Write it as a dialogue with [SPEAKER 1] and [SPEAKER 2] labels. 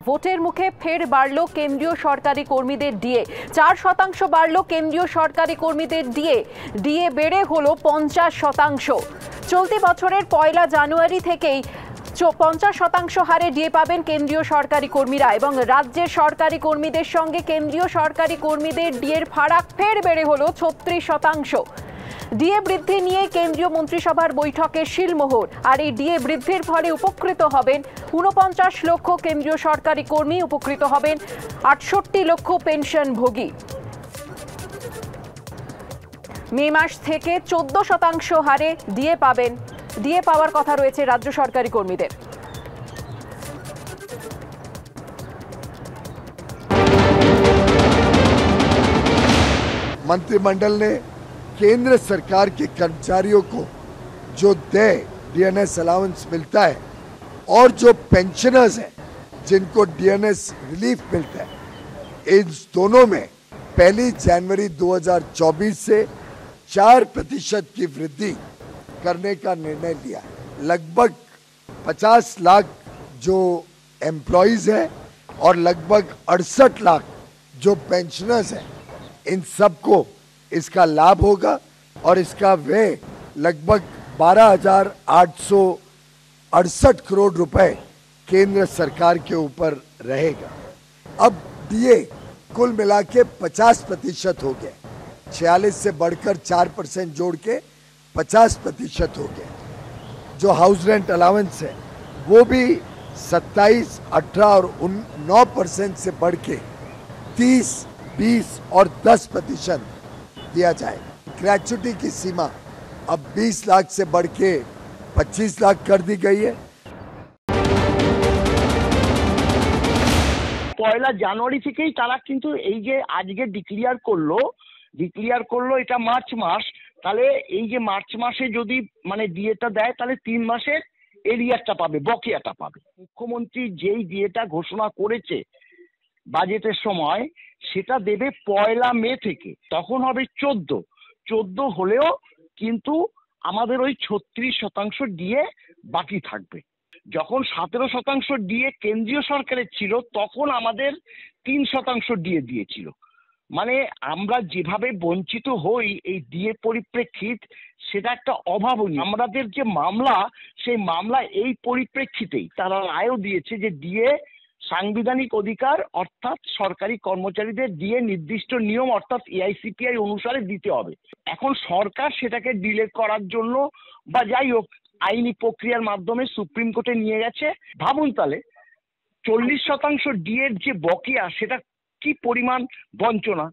[SPEAKER 1] ভোটের মুখে ফের বাড়ল কেন্দ্রীয় সরকারি কর্মীদের ডিএ। 4% বাড়ল কেন্দ্রীয় সরকারি কর্মীদের ডিএ। ডিএ বেড়ে হলো 50%। চলতি বছরের 1 জানুয়ারি থেকেই 50% হারে ডিএ পাবেন কেন্দ্রীয় সরকারি কর্মীরা এবং রাজ্যের সরকারি কর্মীদের সঙ্গে কেন্দ্রীয় সরকারি কর্মীদের ডিএর ফারাক ফের বেড়ে হলো 36%। ডিএ বৃদ্ধি নিয়ে কেন্দ্রীয় মন্ত্রিসভার বৈঠকে শিলমোহর। আর এই ডিএ বৃদ্ধির ফলে উপকৃত হবেন 49 লক্ষ কেন্দ্রীয় সরকারি কর্মী, উপকৃত হবেন 68 লক্ষ পেনশনভোগী। মে মাস থেকে 14% হারে ডিএ পাবেন। ডিএ পাওয়ার কথা রয়েছে রাজ্য সরকারি কর্মীদের।
[SPEAKER 2] मंत्रिमंडल ने केंद्र सरकार के कर्मचारियों को जो डीएनएस अलाउंस मिलता है और जो पेंशनर्स हैं जिनको डीएनएस रिलीफ मिलता है, इन दोनों में 1 जनवरी 2024 से 4% की वृद्धि करने का निर्णय लिया। लगभग 50 लाख जो एम्प्लॉइज हैं और लगभग 68 लाख जो पेंशनर्स हैं, इन सबको इसका लाभ होगा और इसका व्यय लगभग 12,868 करोड़ रुपए केंद्र सरकार के ऊपर रहेगा। अब डीए कुल मिला के 50% हो गया, 46 से बढ़कर 4% जोड़ के 50% हो गया। जो हाउस रेंट अलाउंस है वो भी 27, 18 और 9% से बढ़ के 30, 20 और 10% दिया जाएगा। ग्रेच्युटी की सीमा अब 20 लाख से बढ़ के 25 लाख कर दी गई है।
[SPEAKER 3] 1 জানুয়ারি থেকেই তারা কিন্তু এই যে আজকে ডিক্লিয়ার করলো এটা মার্চ মাস, তাহলে এই যে মার্চ মাসে যদি মানে ডিএটা দেয় তাহলে 3 মাসের এরিয়ারটা পাবে, বকেয়াটা পাবে। মুখ্যমন্ত্রী যেই ডিএটা ঘোষণা করেছে বাজেটের সময় সেটা দেবে 1 মে থেকে, তখন হবে 14 হলেও কিন্তু আমাদের ওই 36% ডিএ বাকি থাকবে। যখন 17% ডিএ কেন্দ্রীয় সরকারের ছিল তখন আমাদের 3% ডিএ দিয়েছিল। মানে আমরা যেভাবে বঞ্চিত হই এই ডিএ পরিপ্রেক্ষিত, সেটা একটা অভাবনীয়। আমাদের যে মামলা, সেই মামলা এই পরিপ্রেক্ষিতেই তারা রায়ও দিয়েছে যে ডিএ সাংবিধানিক অধিকার, অর্থাৎ সরকারি কর্মচারীদের ডিএ নির্দিষ্ট নিয়ম অর্থাৎ এআইসিপিআই অনুসারে দিতে হবে। এখন সরকার সেটাকে ডিলে করার জন্য বা যাই হোক আইনি প্রক্রিয়ার মাধ্যমে সুপ্রিম কোর্টে নিয়ে গেছে। ভাবুন তাহলে 40% ডিএর যে বকেয়া, সেটা কি পরিমাণ বঞ্চনা।